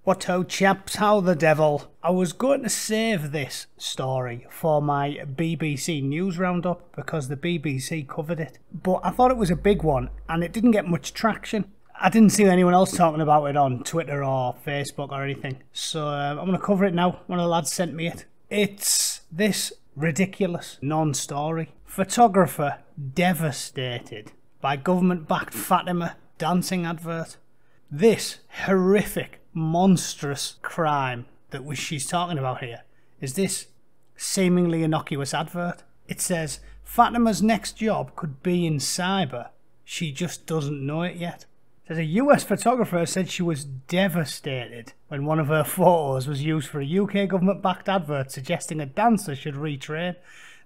What ho chaps, how the devil. I was going to save this story for my BBC News Roundup because the BBC covered it, but I thought it was a big one and it didn't get much traction. I didn't see anyone else talking about it on Twitter or Facebook or anything, so I'm going to cover it now. One of the lads sent me it. It's this ridiculous non-story. Photographer devastated by government-backed Fatima dancing advert. This horrific, monstrous crime that she's talking about here is this seemingly innocuous advert. It says, Fatima's next job could be in cyber. She just doesn't know it yet. It says a US photographer said she was devastated when one of her photos was used for a UK government-backed advert suggesting a dancer should retrain.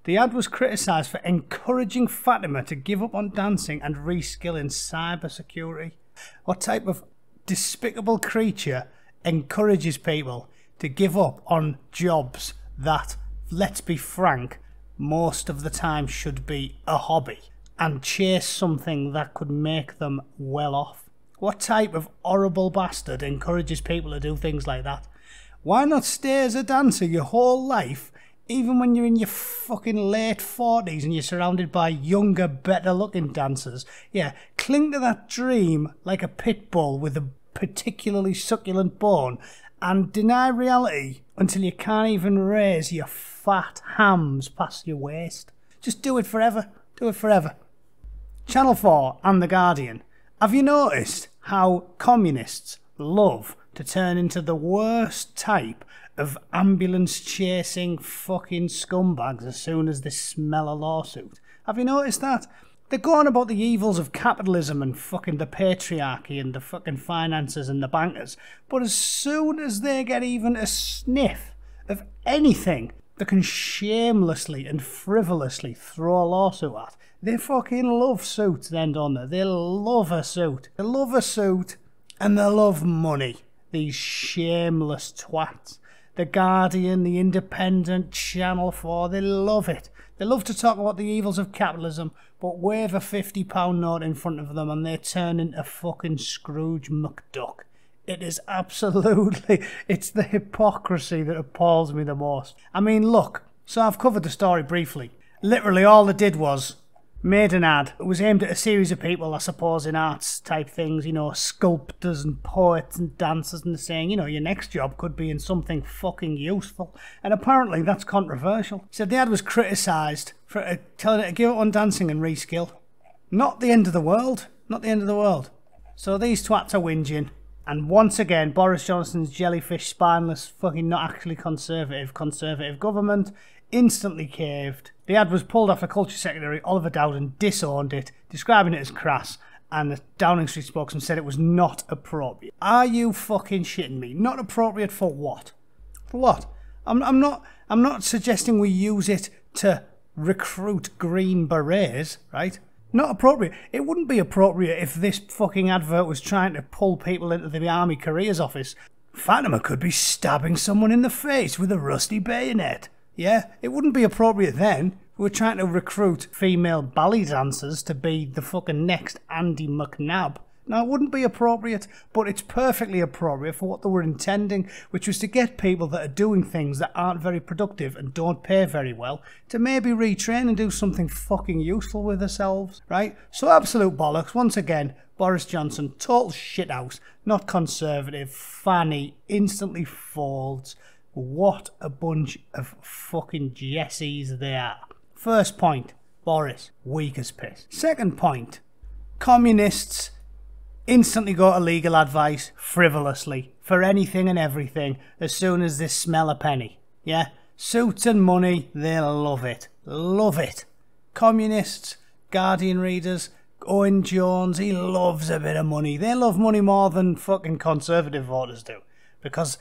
The ad was criticised for encouraging Fatima to give up on dancing and reskill in cyber security. What type of despicable creature encourages people to give up on jobs that, let's be frank, most of the time should be a hobby and chase something that could make them well off? What type of horrible bastard encourages people to do things like that? Why not stay as a dancer your whole life, even when you're in your fucking late 40s and you're surrounded by younger, better looking dancers? Yeah, cling to that dream like a pit bull with a particularly succulent bone and deny reality until you can't even raise your fat hams past your waist. Just do it forever. Do it forever. Channel 4 and The Guardian. Have you noticed how communists love to turn into the worst type of ambulance chasing fucking scumbags as soon as they smell a lawsuit? Have you noticed that? They're going about the evils of capitalism and fucking the patriarchy and the fucking finances and the bankers, but as soon as they get even a sniff of anything they can shamelessly and frivolously throw a lawsuit at, they fucking love suits then, don't they? They love a suit. They love a suit and they love money. These shameless twats. The Guardian, The Independent, Channel 4, they love it. They love to talk about the evils of capitalism, but wave a £50 note in front of them and they turn into fucking Scrooge McDuck. It is absolutely, it's the hypocrisy that appalls me the most. I mean, look, so I've covered the story briefly. Literally all they did was made an ad. It was aimed at a series of people, I suppose, in arts type things, you know, sculptors and poets and dancers, and saying, you know, your next job could be in something fucking useful. And apparently that's controversial. So the ad was criticised for telling it to give up on dancing and reskill. Not the end of the world. Not the end of the world. So these twats are whinging. And once again, Boris Johnson's jellyfish, spineless, fucking not actually conservative government instantly caved. The ad was pulled after Culture Secretary Oliver Dowden disowned it, describing it as crass, and the Downing Street spokesman said it was not appropriate. Are you fucking shitting me? Not appropriate for what? For what? I'm not suggesting we use it to recruit Green Berets, right? Not appropriate. It wouldn't be appropriate if this fucking advert was trying to pull people into the Army Careers Office. Fatima could be stabbing someone in the face with a rusty bayonet. Yeah, it wouldn't be appropriate then. We were trying to recruit female ballet dancers to be the fucking next Andy McNabb. Now, it wouldn't be appropriate, but it's perfectly appropriate for what they were intending, which was to get people that are doing things that aren't very productive and don't pay very well to maybe retrain and do something fucking useful with themselves, right? So absolute bollocks. Once again, Boris Johnson, total shithouse, not conservative, fanny, instantly folds. What a bunch of fucking Jessies they are. First point, Boris, weak as piss. Second point, communists instantly go to legal advice frivolously for anything and everything as soon as they smell a penny. Yeah? Suits and money, they love it. Love it. Communists, Guardian readers, Owen Jones, he loves a bit of money. They love money more than fucking conservative voters do. Because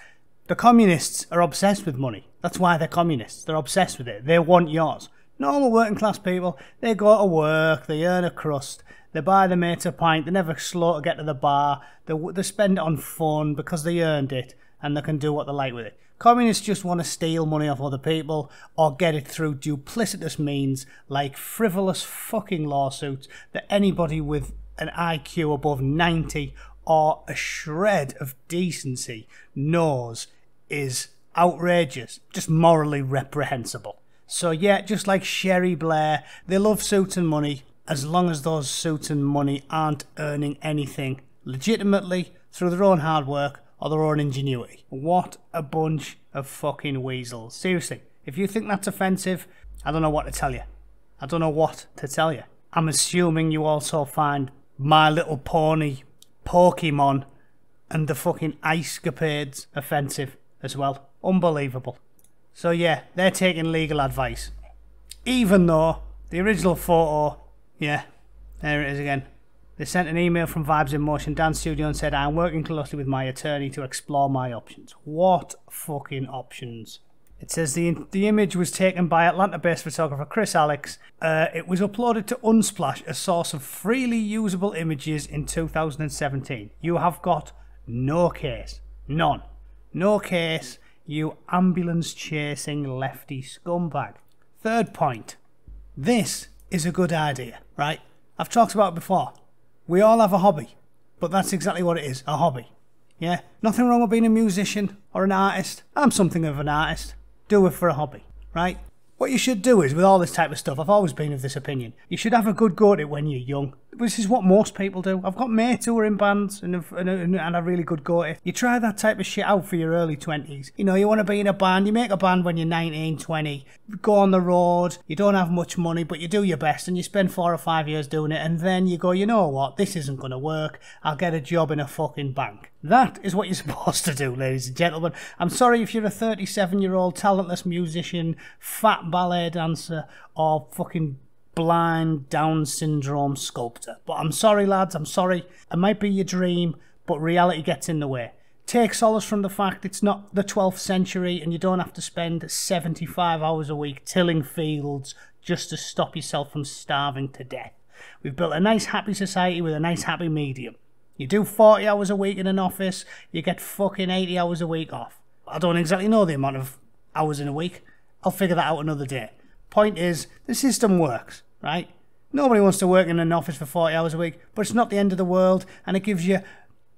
the communists are obsessed with money. That's why they're communists. They're obsessed with it. They want yours. Normal working class people, they go to work, they earn a crust, they buy their mates a pint, they're never slow to get to the bar, they spend it on fun because they earned it and they can do what they like with it. Communists just want to steal money off other people or get it through duplicitous means like frivolous fucking lawsuits that anybody with an IQ above 90 or a shred of decency knows is outrageous, just morally reprehensible. So yeah, just like Sherry Blair, they love suits and money as long as those suits and money aren't earning anything legitimately through their own hard work or their own ingenuity. What a bunch of fucking weasels. Seriously, if you think that's offensive, I don't know what to tell you. I don't know what to tell you. I'm assuming you also find My Little Pony, Pokemon, and the fucking Ice-capades offensive as well. Unbelievable. So yeah, they're taking legal advice. Even though the original photo, yeah, there it is again. They sent an email from Vibes in Motion Dance Studio and said, I'm working closely with my attorney to explore my options. What fucking options? It says the image was taken by Atlanta-based photographer Chris Alex. It was uploaded to Unsplash, a source of freely usable images, in 2017. You have got no case. None. No case, you ambulance-chasing lefty scumbag. Third point. This is a good idea, right? I've talked about it before. We all have a hobby, but that's exactly what it is, a hobby. Yeah? Nothing wrong with being a musician or an artist. I'm something of an artist. Do it for a hobby, right? What you should do is, with all this type of stuff, I've always been of this opinion, you should have a good go at it when you're young. This is what most people do. I've got mates who are in bands and a really good go at it. You try that type of shit out for your early 20s. You know, you want to be in a band, you make a band when you're 19, 20, go on the road, you don't have much money, but you do your best and you spend 4 or 5 years doing it, and then you go, you know what, this isn't going to work, I'll get a job in a fucking bank. That is what you're supposed to do, ladies and gentlemen. I'm sorry if you're a 37-year-old talentless musician, fat ballet dancer, or fucking blind Down syndrome sculptor. But I'm sorry, lads, I'm sorry. It might be your dream, but reality gets in the way. Take solace from the fact it's not the 12th century and you don't have to spend 75 hours a week tilling fields just to stop yourself from starving to death. We've built a nice happy society with a nice happy medium. You do 40 hours a week in an office, you get fucking 80 hours a week off. I don't exactly know the amount of hours in a week. I'll figure that out another day. Point is, the system works, right? Nobody wants to work in an office for 40 hours a week, but it's not the end of the world, and it gives you,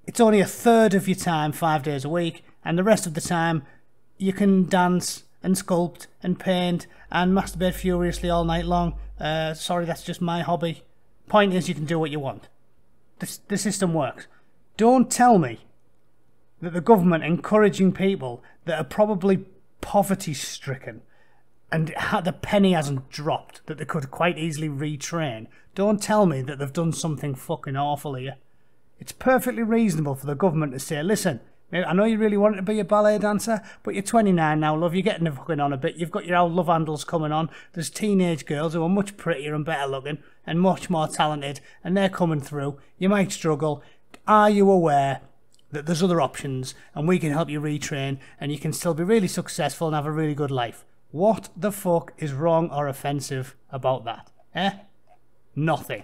it's only a third of your time, 5 days a week, and the rest of the time you can dance and sculpt and paint and masturbate furiously all night long. Sorry, that's just my hobby. Point is, you can do what you want. The system works. Don't tell me that the government encouraging people that are probably poverty-stricken and the penny hasn't dropped, that they could quite easily retrain. Don't tell me that they've done something fucking awful here. It's perfectly reasonable for the government to say, listen, I know you really wanted to be a ballet dancer, but you're 29 now, love, you're getting fucking on a bit, you've got your old love handles coming on, there's teenage girls who are much prettier and better looking and much more talented, and they're coming through, you might struggle. Are you aware that there's other options and we can help you retrain and you can still be really successful and have a really good life? What the fuck is wrong or offensive about that? Eh? Nothing.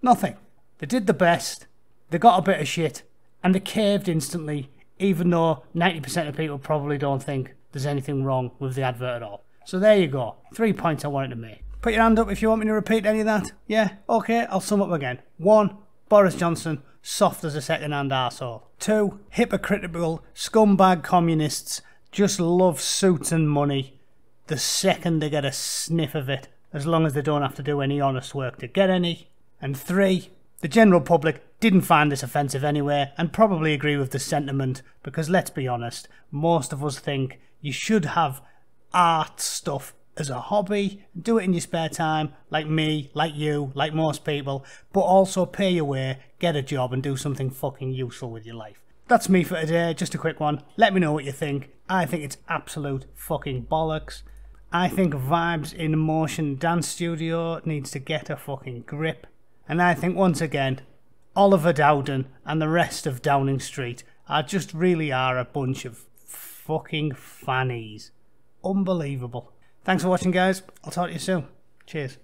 Nothing. They did the best, they got a bit of shit, and they caved instantly, even though 90% of people probably don't think there's anything wrong with the advert at all. So there you go. 3 points I wanted to make. Put your hand up if you want me to repeat any of that. Yeah? Okay, I'll sum up again. 1. Boris Johnson, soft as a second-hand arsehole. 2. Hypocritical, scumbag communists just love suits and money the second they get a sniff of it, as long as they don't have to do any honest work to get any. And 3. The general public didn't find this offensive anyway, and probably agree with the sentiment, because let's be honest, most of us think you should have art stuff as a hobby, do it in your spare time, like me, like you, like most people, but also pay your way, get a job and do something fucking useful with your life. That's me for today, just a quick one. Let me know what you think. I think it's absolute fucking bollocks. I think Vibes in Motion Dance Studio needs to get a fucking grip. And I think, once again, Oliver Dowden and the rest of Downing Street just really are a bunch of fucking fannies. Unbelievable. Thanks for watching, guys. I'll talk to you soon. Cheers.